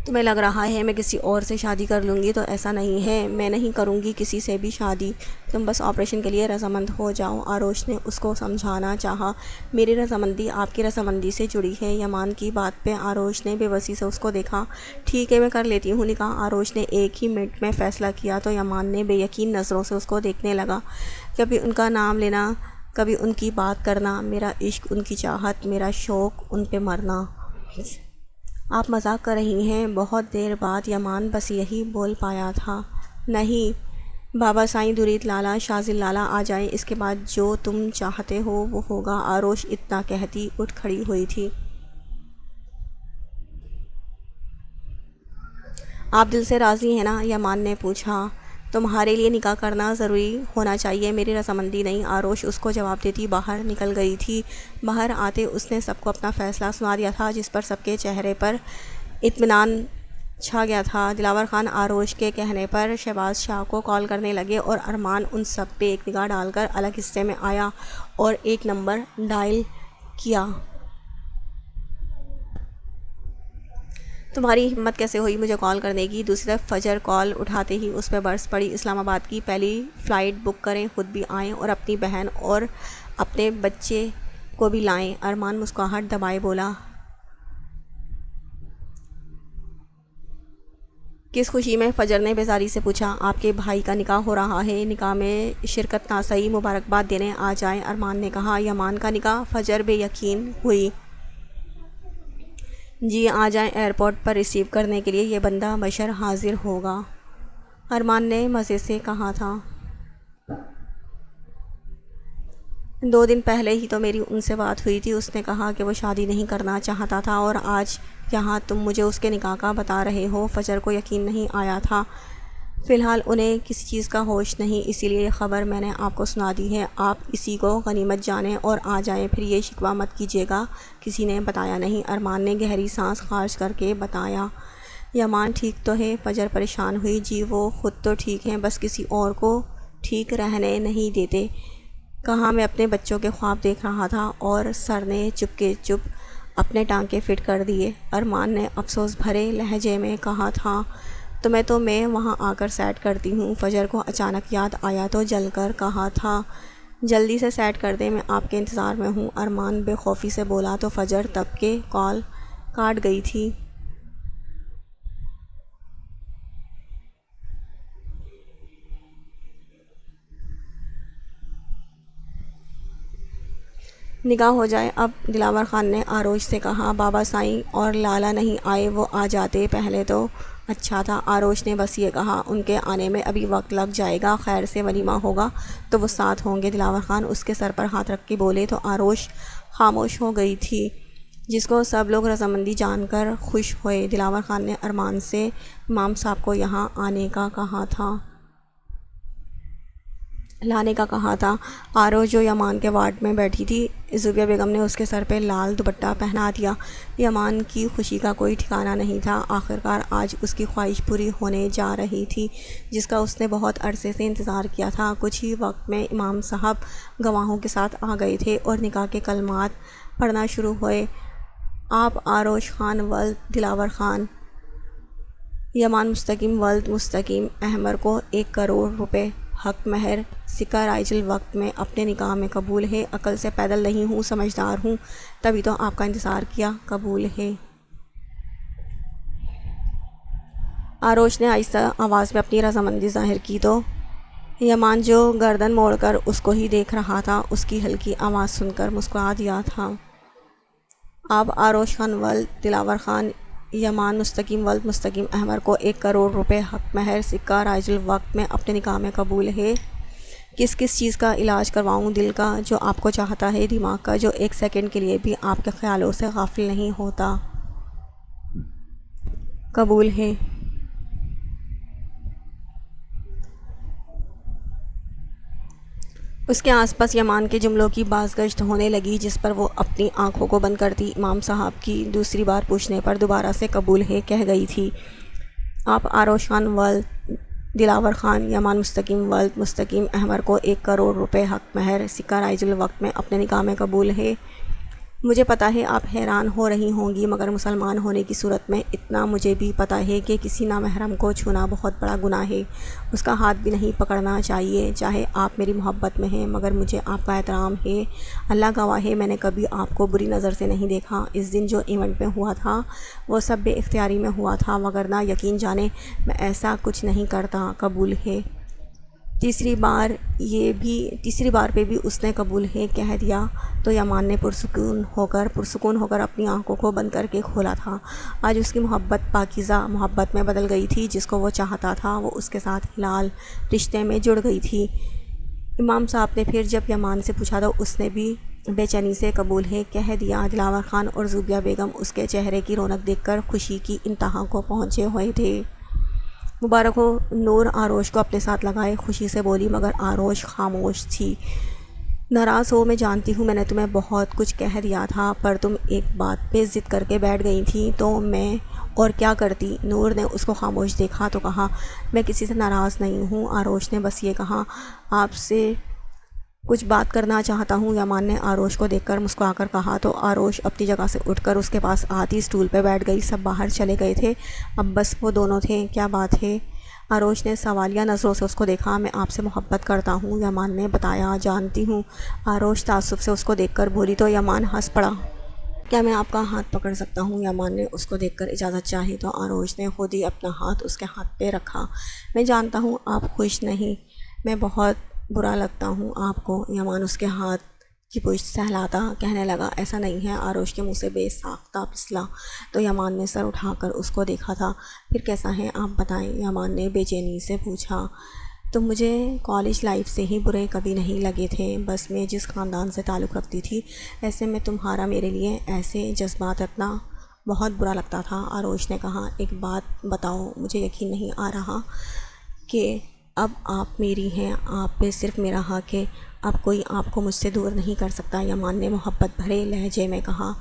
تمہیں لگ رہا ہے میں کسی اور سے شادی کر لوں گی، تو ایسا نہیں ہے، میں نہیں کروں گی کسی سے بھی شادی، تم بس آپریشن کے لیے رضامند ہو جاؤ۔ آروش نے اس کو سمجھانا چاہا، میری رضامندی آپ کی رضامندی سے جڑی ہے۔ یمان کی بات پہ آروش نے بے بسی سے اس کو دیکھا۔ ٹھیک ہے، میں کر لیتی ہوں نکاح۔ آروش نے ایک ہی منٹ میں فیصلہ کیا تو یمان نے بے یقین نظروں سے اس کو دیکھنے لگا۔ کبھی ان کا نام لینا، کبھی ان کی بات کرنا، میرا عشق، ان کی چاہت، میرا شوق، ان پہ مرنا۔ آپ مذاق کر رہی ہیں؟ بہت دیر بعد یمان بس یہی بول پایا تھا۔ نہیں، بابا سائیں درید لالا، شازل لالا آ جائیں، اس کے بعد جو تم چاہتے ہو وہ ہوگا۔ آروش اتنا کہتی اٹھ کھڑی ہوئی تھی۔ آپ دل سے راضی ہیں نا؟ یمان نے پوچھا۔ تمہارے لیے نکاح کرنا ضروری ہونا چاہیے، میری رضامندی نہیں۔ آروش اس کو جواب دیتی باہر نکل گئی تھی۔ باہر آتے اس نے سب کو اپنا فیصلہ سنا دیا تھا، جس پر سب کے چہرے پر اطمینان چھا گیا تھا۔ دلاور خان آروش کے کہنے پر شہباز شاہ کو کال کرنے لگے، اور ارمان ان سب پہ ایک نگاہ ڈال کر الگ حصے میں آیا اور ایک نمبر ڈائل کیا۔ تمہاری ہمت کیسے ہوئی مجھے کال کرنے کی؟ دوسری طرف فجر کال اٹھاتے ہی اس پہ برس پڑی، اسلام آباد کی پہلی فلائٹ بک کریں، خود بھی آئیں اور اپنی بہن اور اپنے بچے کو بھی لائیں۔ ارمان مسکراہٹ دبائے بولا، کس خوشی میں؟ فجر نے بیزاری سے پوچھا۔ آپ کے بھائی کا نکاح ہو رہا ہے، نکاح میں شرکت نہ سہی، مبارکباد دینے آ جائیں، ارمان نے کہا۔ یمان کا نکاح؟ فجر بے یقین ہوئی۔ جی آ جائیں ایئرپورٹ پر ریسیو کرنے کے لیے، یہ بندہ بشر حاضر ہوگا، ارمان نے مزے سے کہا تھا۔ 2 دن پہلے ہی تو میری ان سے بات ہوئی تھی، اس نے کہا کہ وہ شادی نہیں کرنا چاہتا تھا، اور آج یہاں تم مجھے اس کے نکاح کا بتا رہے ہو۔ فجر کو یقین نہیں آیا تھا، فی الحال انہیں کسی چیز کا ہوش نہیں، اسی لیے یہ خبر میں نے آپ کو سنا دی ہے۔ آپ اسی کو غنیمت جانیں اور آ جائیں، پھر یہ شکوہ مت کیجیے گا کسی نے بتایا نہیں۔ ارمان نے گہری سانس خارج کر کے بتایا۔ یمان ٹھیک تو ہے؟ فجر پریشان ہوئی۔ جی وہ خود تو ٹھیک ہیں، بس کسی اور کو ٹھیک رہنے نہیں دیتے۔ کہاں میں اپنے بچوں کے خواب دیکھ رہا تھا اور سر نے چپ کے چپ اپنے ٹانکے فٹ کر دیے۔ ارمان نے افسوس بھرے لہجے میں کہا تھا، تو میں وہاں آ کر سیٹ کرتی ہوں۔ فجر کو اچانک یاد آیا تو جل کر کہا تھا، جلدی سے سیٹ کر دیں، میں آپ کے انتظار میں ہوں۔ ارمان بے خوفی سے بولا تو فجر تب کے کال کاٹ گئی تھی۔ نکاح ہو جائے اب، دلاور خان نے آروش سے کہا۔ بابا سائیں اور لالا نہیں آئے، وہ آ جاتے پہلے تو اچھا تھا۔ آروش نے بس یہ کہا، ان کے آنے میں ابھی وقت لگ جائے گا، خیر سے ولیمہ ہوگا تو وہ ساتھ ہوں گے۔ دلاور خان اس کے سر پر ہاتھ رکھ کے بولے تو آروش خاموش ہو گئی تھی، جس کو سب لوگ رضامندی جان کر خوش ہوئے۔ دلاور خان نے ارمان سے امام صاحب کو یہاں لانے کا کہا تھا۔ آروش جو یمان کے وارڈ میں بیٹھی تھی، زوبیہ بیگم نے اس کے سر پہ لال دوپٹہ پہنا دیا۔ یمان کی خوشی کا کوئی ٹھکانہ نہیں تھا، آخرکار آج اس کی خواہش پوری ہونے جا رہی تھی، جس کا اس نے بہت عرصے سے انتظار کیا تھا۔ کچھ ہی وقت میں امام صاحب گواہوں کے ساتھ آ گئے تھے اور نکاح کے کلمات پڑھنا شروع ہوئے۔ آپ آروش خان ولد دلاور خان یمان مستقیم ولد مستقیم احمر کو 1 کروڑ روپے حق مہر سکہ رائج الوقت میں اپنے نکاح میں قبول ہے۔ عقل سے پیدل نہیں ہوں، سمجھدار ہوں، تبھی تو آپ کا انتظار کیا، قبول ہے۔ آروش نے آہستہ آواز میں اپنی رضامندی ظاہر کی تو یمان جو گردن موڑ کر اس کو ہی دیکھ رہا تھا، اس کی ہلکی آواز سن کر مسکرا دیا تھا۔ آپ آروش خان ولد دلاور خان یمان مستقیم ولد مستقیم احمر کو 1 کروڑ روپے حق مہر سکہ رائج الوقت میں اپنے نکاح میں قبول ہے۔ کس چیز کا علاج کرواؤں؟ دل کا جو آپ کو چاہتا ہے، دماغ کا جو 1 سیکنڈ کے لیے بھی آپ کے خیالوں سے غافل نہیں ہوتا، قبول ہے۔ اس کے آس پاس یمان کے جملوں کی بازگشت ہونے لگی، جس پر وہ اپنی آنکھوں کو بند کرتی امام صاحب کی دوسری بار پوچھنے پر دوبارہ سے قبول ہے کہہ گئی تھی۔ آپ آروش خان ولد دلاور خان یمان مستقیم ولد مستقیم احمر کو 1 کروڑ روپے حق مہر سکہ رائج الوقت میں اپنے نکاح میں قبول ہے۔ مجھے پتہ ہے آپ حیران ہو رہی ہوں گی، مگر مسلمان ہونے کی صورت میں اتنا مجھے بھی پتہ ہے کہ کسی نامحرم کو چھونا بہت بڑا گناہ ہے، اس کا ہاتھ بھی نہیں پکڑنا چاہیے، چاہے آپ میری محبت میں ہیں، مگر مجھے آپ کا احترام ہے۔ اللہ گواہ ہے، میں نے کبھی آپ کو بری نظر سے نہیں دیکھا۔ اس دن جو ایونٹ میں ہوا تھا وہ سب بے اختیاری میں ہوا تھا، وگرنہ یقین جانیں میں ایسا کچھ نہیں کرتا، قبول ہے۔ تیسری بار پہ بھی اس نے قبول ہے کہہ دیا تو یمان نے پرسکون ہو کر اپنی آنکھوں کو بند کر کے کھولا تھا۔ آج اس کی محبت پاکیزہ محبت میں بدل گئی تھی، جس کو وہ چاہتا تھا وہ اس کے ساتھ حلال رشتے میں جڑ گئی تھی۔ امام صاحب نے پھر جب یمان سے پوچھا تو اس نے بھی بے چینی سے قبول ہے کہہ دیا۔ دلاور خان اور زوبیہ بیگم اس کے چہرے کی رونق دیکھ کر خوشی کی انتہا کو پہنچے ہوئے تھے۔ مبارک ہو۔ نور آروش کو اپنے ساتھ لگائے خوشی سے بولی، مگر آروش خاموش تھی۔ ناراض ہو، میں جانتی ہوں میں نے تمہیں بہت کچھ کہہ دیا تھا، پر تم ایک بات پہ ضد کر کے بیٹھ گئی تھی تو میں اور کیا کرتی؟ نور نے اس کو خاموش دیکھا تو کہا، میں کسی سے ناراض نہیں ہوں۔ آروش نے بس یہ کہا، آپ سے کچھ بات کرنا چاہتا ہوں۔ یمان نے آروش کو دیکھ کر مسکرا کر کہا تو آروش اپنی جگہ سے اٹھ کر اس کے پاس آتی اسٹول پہ بیٹھ گئی۔ سب باہر چلے گئے تھے، اب بس وہ دونوں تھے۔ کیا بات ہے؟ آروش نے سوالیہ نظروں سے اس کو دیکھا۔ میں آپ سے محبت کرتا ہوں، یمان نے بتایا۔ جانتی ہوں، آروش تعصب سے اس کو دیکھ کر بولی تو یمان ہنس پڑا۔ کیا میں آپ کا ہاتھ پکڑ سکتا ہوں؟ یمان نے اس کو دیکھ کر اجازت چاہی تو آروش نے خود ہی اپنا ہاتھ اس کے ہاتھ پہ رکھا۔ میں جانتا ہوں آپ خوش نہیں، میں بہت برا لگتا ہوں آپ کو۔ یمان اس کے ہاتھ کی پشت سہلاتا کہنے لگا ایسا نہیں ہے۔ آروش کے منہ سے بے ساختہ پھسلا تو یامان نے سر اٹھا کر اس کو دیکھا تھا۔ پھر کیسا ہے آپ بتائیں؟ یامان نے بے چینی سے پوچھا۔ تم مجھے کالج لائف سے ہی برے کبھی نہیں لگے تھے، بس میں جس خاندان سے تعلق رکھتی تھی ایسے میں تمہارا میرے لیے ایسے جذبات رکھنا بہت برا لگتا تھا۔ آروش نے کہا ایک بات بتاؤ، مجھے یقین نہیں آ رہا کہ اب آپ میری ہیں، آپ پہ صرف میرا حق ہے، اب کوئی آپ کو مجھ سے دور نہیں کر سکتا۔ یامان نے محبت بھرے لہجے میں کہا۔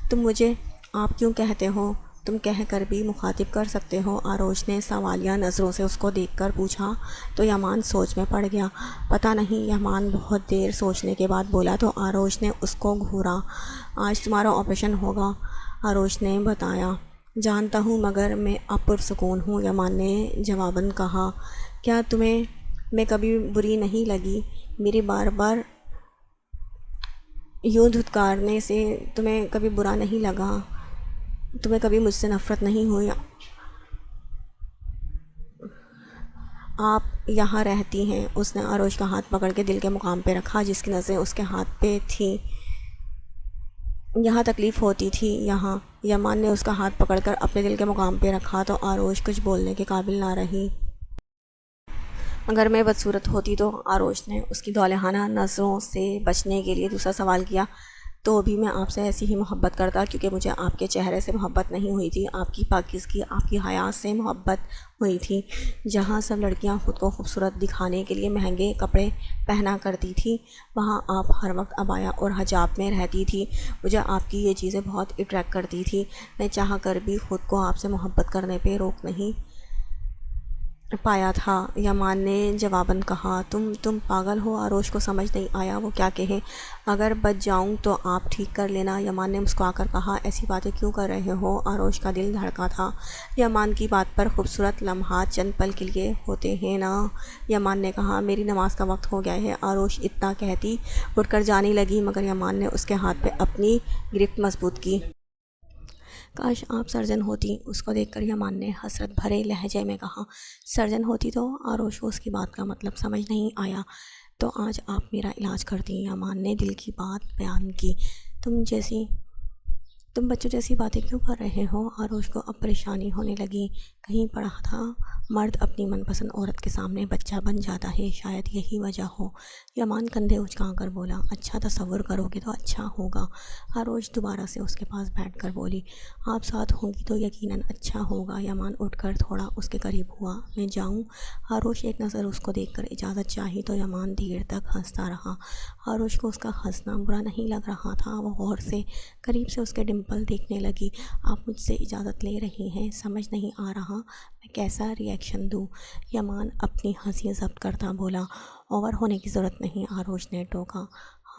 تم مجھے آپ کیوں کہتے ہو؟ تم کہہ کر بھی مخاطب کر سکتے ہو۔ آروش نے سوالیہ نظروں سے اس کو دیکھ کر پوچھا تو یامان سوچ میں پڑ گیا۔ پتہ نہیں، یامان بہت دیر سوچنے کے بعد بولا تو آروش نے اس کو گھورا۔ آج تمہارا آپریشن ہوگا، آروش نے بتایا۔ جانتا ہوں مگر میں اب پرسکون ہوں، یامان نے جواباً کہا۔ کیا تمہیں میں کبھی بری نہیں لگی؟ میری بار بار یوں دھتکارنے سے تمہیں کبھی برا نہیں لگا؟ تمہیں کبھی مجھ سے نفرت نہیں ہوئی؟ آپ یہاں رہتی ہیں؟ اس نے آروش کا ہاتھ پکڑ کے دل کے مقام پہ رکھا جس کی نظریں اس کے ہاتھ پہ تھیں۔ یہاں تکلیف ہوتی تھی یہاں؟ یامان نے اس کا ہاتھ پکڑ کر اپنے دل کے مقام پہ رکھا تو آروش کچھ بولنے کے قابل نہ رہی۔ اگر میں بدصورت ہوتی تو؟ آروش نے اس کی دولہانہ نظروں سے بچنے کے لیے دوسرا سوال کیا۔ تو بھی میں آپ سے ایسی ہی محبت کرتا، کیونکہ مجھے آپ کے چہرے سے محبت نہیں ہوئی تھی، آپ کی پاکیزگی، آپ کی حیا سے محبت ہوئی تھی۔ جہاں سب لڑکیاں خود کو خوبصورت دکھانے کے لیے مہنگے کپڑے پہنا کرتی تھی، وہاں آپ ہر وقت عبایا اور حجاب میں رہتی تھی۔ مجھے آپ کی یہ چیزیں بہت اٹریکٹ کرتی تھی۔ میں چاہ کر بھی خود کو آپ سے محبت کرنے پہ روک نہیں پایا تھا، یامان نے جواباً کہا۔ تم پاگل ہو؟ آروش کو سمجھ نہیں آیا وہ کیا کہے۔ اگر بچ جاؤں تو آپ ٹھیک کر لینا، یامان نے مسکرا کر کہا۔ ایسی باتیں کیوں کر رہے ہو؟ آروش کا دل دھڑکا تھا۔ یامان کی بات پر خوبصورت لمحات چند پل کے لیے ہوتے ہیں نا، یامان نے کہا۔ میری نماز کا وقت ہو گیا ہے، آروش اتنا کہتی اٹھ کر جانے لگی، مگر یامان نے اس کے ہاتھ پہ اپنی گرفت مضبوط کی۔ کاش آپ سرجن ہوتی، اس کو دیکھ کر یامان نے حسرت بھرے لہجے میں کہا۔ سرجن ہوتی تو؟ آروش کو اس کی بات کا مطلب سمجھ نہیں آیا۔ تو آج آپ میرا علاج کرتی، یامان نے دل کی بات بیان کی۔ تم بچوں جیسی باتیں کیوں کر رہے ہو؟ آروش کو اب پریشانی ہونے لگی۔ کہیں پڑھا تھا مرد اپنی من پسند عورت کے سامنے بچہ بن جاتا ہے، شاید یہی وجہ ہو۔ یامان کندھے اچکا کر بولا۔ اچھا تصور کرو گے تو اچھا ہوگا۔ آروش دوبارہ سے اس کے پاس بیٹھ کر بولی۔ آپ ساتھ ہوں گی تو یقیناً اچھا ہوگا۔ یامان اٹھ کر تھوڑا اس کے قریب ہوا۔ میں جاؤں؟ آروش ایک نظر اس کو دیکھ کر اجازت چاہی تو یامان دیر تک ہنستا رہا۔ آروش کو اس کا ہنسنا برا نہیں لگ رہا تھا، وہ غور سے قریب سے اس کے ڈمپل دیکھنے لگی۔ آپ مجھ سے اجازت لے رہی ہیں؟ سمجھ نہیں آ رہا میں کیسا ری ایکشن دوں، یامان اپنی ہنسی ضبط کرتا بولا۔ اوور ہونے کی ضرورت نہیں، آروش نے ٹوکا۔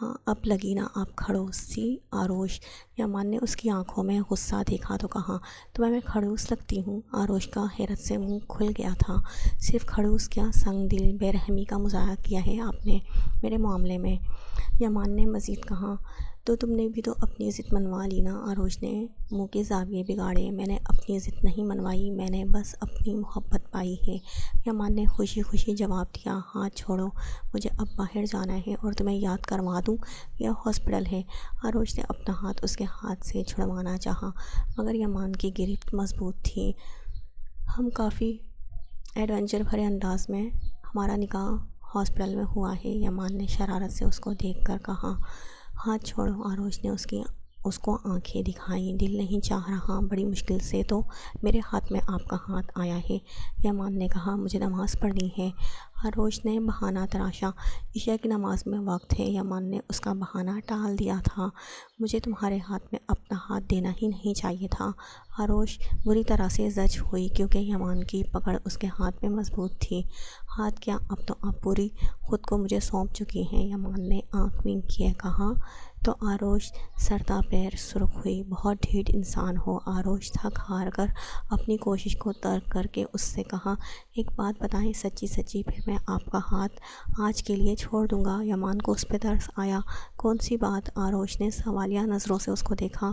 ہاں اب لگی نا آپ کھڑوس سی؟ آروش، یامان نے اس کی آنکھوں میں غصہ دیکھا تو کہا۔ تمہیں میں کھڑوس لگتی ہوں؟ آروش کا حیرت سے منہ کھل گیا تھا۔ صرف کھڑوس کیا، سنگ دل، بے رحمی کا مظاہرہ کیا ہے آپ نے میرے معاملے میں، یامان نے مزید کہا۔ تو تم نے بھی تو اپنی ضد منوا لی نا، آروش نے منہ کے زاویے بگاڑے۔ میں نے اپنی ضد نہیں منوائی، میں نے بس اپنی محبت پائی ہے، یامان نے خوشی خوشی جواب دیا۔ ہاتھ چھوڑو، مجھے اب باہر جانا ہے اور تمہیں یاد کروا دوں یہ ہاسپٹل ہے۔ آروش نے اپنا ہاتھ اس کے ہاتھ سے چھڑوانا چاہا مگر یامان کی گرفت مضبوط تھی۔ ہم کافی ایڈونچر بھرے انداز میں ہمارا نکاح ہاسپٹل میں ہوا ہے، یامان نے شرارت سے اس کو دیکھ کر کہا۔ ہاتھ چھوڑو، آروش نے اس کو آنکھیں دکھائیں۔ دل نہیں چاہ رہا، بڑی مشکل سے تو میرے ہاتھ میں آپ کا ہاتھ آیا ہے، یامان نے کہا۔ مجھے نماز پڑھنی ہے، آروش نے بہانہ تراشا۔ عشاء کی نماز میں وقت ہے، یامان نے اس کا بہانہ ٹال دیا تھا۔ مجھے تمہارے ہاتھ میں اپنا ہاتھ دینا ہی نہیں چاہیے تھا، آروش بری طرح سے زج ہوئی کیونکہ یامان کی پکڑ اس کے ہاتھ میں مضبوط تھی۔ ہاتھ کیا، اب تو آپ پوری خود کو مجھے سونپ چکی ہیں، یامان نے آنکھ ونک کیے کہا۔ تو آروش سرتا پیر سرخ ہوئی۔ بہت ڈھیٹ انسان ہو، آروش تھک ہار کر اپنی کوشش کو ترک کر کے اس سے کہا۔ ایک بات بتائیں سچی سچی، پھر میں آپ کا ہاتھ آج کے لیے چھوڑ دوں گا، یامان کو اس پہ ترس آیا۔ کون سی بات؟ آروش نے سوالیہ نظروں سے اس کو دیکھا۔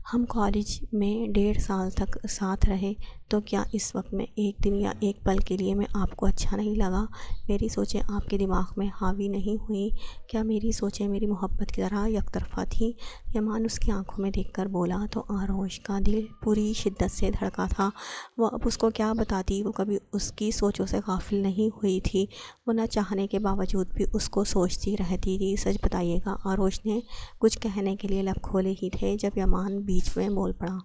ہم کالج میں 1.5 سال تک ساتھ رہے، تو کیا اس وقت میں ایک دن یا ایک پل کے لیے میں آپ کو اچھا نہیں لگا؟ میری سوچیں آپ کے دماغ میں حاوی نہیں ہوئیں؟ کیا میری سوچیں میری محبت کی طرح یک طرفہ تھیں؟ یمان اس کی آنکھوں میں دیکھ کر بولا تو آروش کا دل پوری شدت سے دھڑکا تھا۔ وہ اب اس کو کیا بتاتی، وہ کبھی اس کی سوچوں سے غافل نہیں ہوئی تھی، وہ نہ چاہنے کے باوجود بھی اس کو سوچتی رہتی تھی۔ سچ بتائیے گا، آروش نے کچھ کہنے کے لیے لب کھولے ہی تھے جب یمان بیچ میں بول پڑا،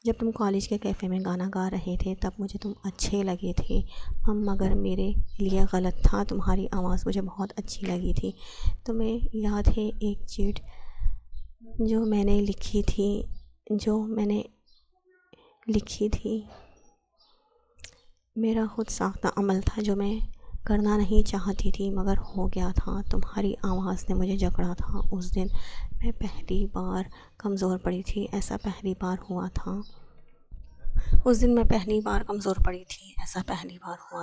جب تم کالج کے کیفے میں گانا گا رہے تھے تب مجھے تم اچھے لگے تھے، مگر میرے لیے غلط تھا، تمہاری آواز مجھے بہت اچھی لگی تھی۔ تمہیں یاد ہے ایک چیٹ جو میں نے لکھی تھی، میرا خود ساختہ عمل تھا جو میں کرنا نہیں چاہتی تھی مگر ہو گیا تھا، تمہاری آواز نے مجھے جکڑا تھا۔ اس دن میں پہلی بار کمزور پڑی تھی، ایسا پہلی بار ہوا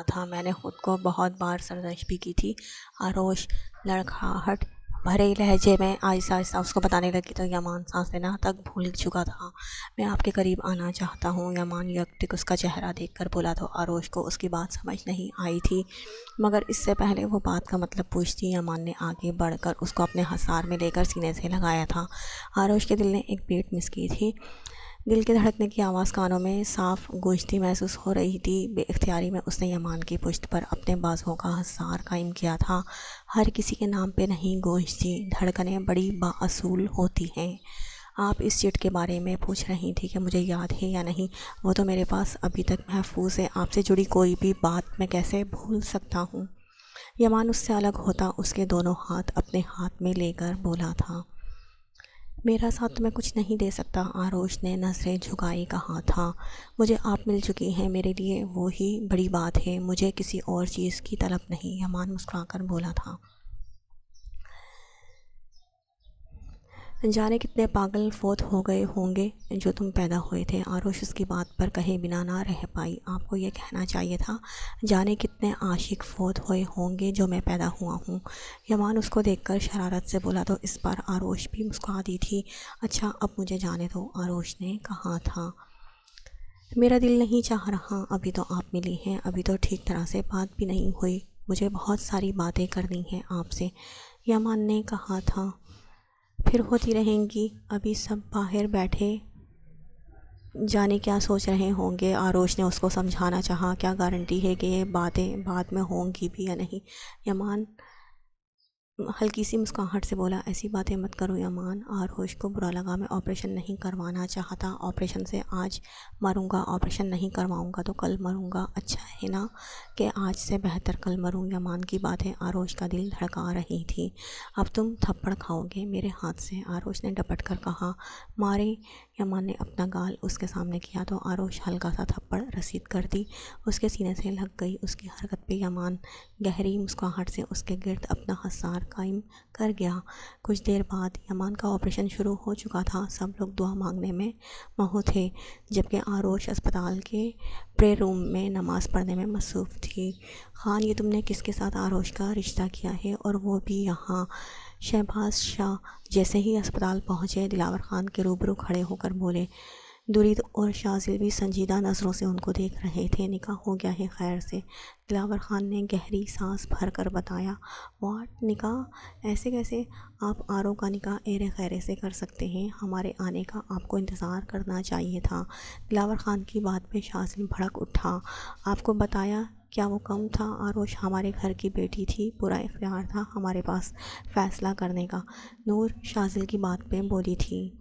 تھا۔ میں نے خود کو بہت بار سرزنش بھی کی تھی۔ آروش لڑکھڑاہٹ بھرے لہجے میں آہستہ آہستہ اس کو بتانے لگی تو یمان سانس لینا تک بھول چکا تھا۔ میں آپ کے قریب آنا چاہتا ہوں، یمان یکٹک اس کا چہرہ دیکھ کر بولا تو آروش کو اس کی بات سمجھ نہیں آئی تھی، مگر اس سے پہلے وہ بات کا مطلب پوچھتی یمان نے آگے بڑھ کر اس کو اپنے حصار میں لے کر سینے سے لگایا تھا۔ آروش کے دل نے ایک بیٹ مس کی تھی، دل کے دھڑکنے کی آواز کانوں میں صاف گونجتی محسوس ہو رہی تھی۔ بے اختیاری میں اس نے یمان کی پشت پر اپنے بازوؤں کا حصار قائم کیا تھا۔ ہر کسی کے نام پہ نہیں گونجتی دھڑکنیں بڑی بااصول ہوتی ہیں۔ آپ اس چٹ کے بارے میں پوچھ رہی تھی کہ مجھے یاد ہے یا نہیں، وہ تو میرے پاس ابھی تک محفوظ ہے، آپ سے جڑی کوئی بھی بات میں کیسے بھول سکتا ہوں؟ یمان اس سے الگ ہوتا اس کے دونوں ہاتھ اپنے ہاتھ میں لے کر بولا تھا۔ میرا ساتھ تمہیں کچھ نہیں دے سکتا، آروش نے نظریں جھکائی کہا تھا۔ مجھے آپ مل چکی ہیں، میرے لیے وہی بڑی بات ہے، مجھے کسی اور چیز کی طلب نہیں، یمان مسکرا کر بولا تھا۔ جانے کتنے پاگل فوت ہو گئے ہوں گے جو تم پیدا ہوئے تھے، آروش اس کی بات پر کہے بنا نہ رہ پائی۔ آپ کو یہ کہنا چاہیے تھا، جانے کتنے عاشق فوت ہوئے ہوں گے جو میں پیدا ہوا ہوں۔ یمان اس کو دیکھ کر شرارت سے بولا تو اس بار آروش بھی مسکرا دی تھی۔ اچھا اب مجھے جانے دو، آروش نے کہا تھا۔ میرا دل نہیں چاہ رہا، ابھی تو آپ ملی ہیں، ابھی تو ٹھیک طرح سے بات بھی نہیں ہوئی، مجھے بہت ساری باتیں کرنی ہیں آپ سے، یمان نے کہا تھا۔ پھر ہوتی رہیں گی، ابھی سب باہر بیٹھے جانے کیا سوچ رہے ہوں گے، آروش نے اس کو سمجھانا چاہا۔ کیا گارنٹی ہے کہ یہ باتیں بعد میں ہوں گی بھی یا نہیں؟ یمان ہلکی سی مسکراہٹ سے بولا، ایسی باتیں مت کرو یمان، آروش کو برا لگا۔ میں آپریشن نہیں کروانا چاہتا، آپریشن سے آج مروں گا، آپریشن نہیں کرواؤں گا تو کل مروں گا، اچھا ہے نا کہ آج سے بہتر کل مروں۔ یمان کی باتیں آروش کا دل دھڑکا رہی تھی۔ اب تم تھپڑ کھاؤ گے میرے ہاتھ سے، آروش نے ڈپٹ کر کہا۔ مارے، یمان نے اپنا گال اس کے سامنے کیا تو آروش ہلکا سا تھپڑ رسید کر دی، اس کے سینے سے لگ گئی۔ اس کی حرکت پہ یمان گہری مسکراہٹ سے اس کے گرد اپنا حصار قائم کر گیا۔ کچھ دیر بعد یمان کا آپریشن شروع ہو چکا تھا، سب لوگ دعا مانگنے میں مہو تھے، جبکہ آروش اسپتال کے پرے روم میں نماز پڑھنے میں مصروف تھی۔ خان، یہ تم نے کس کے ساتھ آروش کا رشتہ کیا ہے، اور وہ بھی یہاں؟ شہباز شاہ جیسے ہی اسپتال پہنچے دلاور خان کے روبرو کھڑے ہو کر بولے۔ درید اور شازل بھی سنجیدہ نظروں سے ان کو دیکھ رہے تھے۔ نکاح ہو گیا ہے خیر سے، دلاور خان نے گہری سانس بھر کر بتایا۔ واٹ، نکاح؟ ایسے کیسے؟ آپ آرو کا نکاح ایرے خیرے سے کر سکتے ہیں، ہمارے آنے کا آپ کو انتظار کرنا چاہیے تھا۔ دلاور خان کی بات پہ شازل بھڑک اٹھا۔ آپ کو بتایا کیا وہ کم تھا؟ آروش ہمارے گھر کی بیٹی تھی، پورا اختیار تھا ہمارے پاس فیصلہ کرنے کا، نور شازل کی بات پہ بولی تھی۔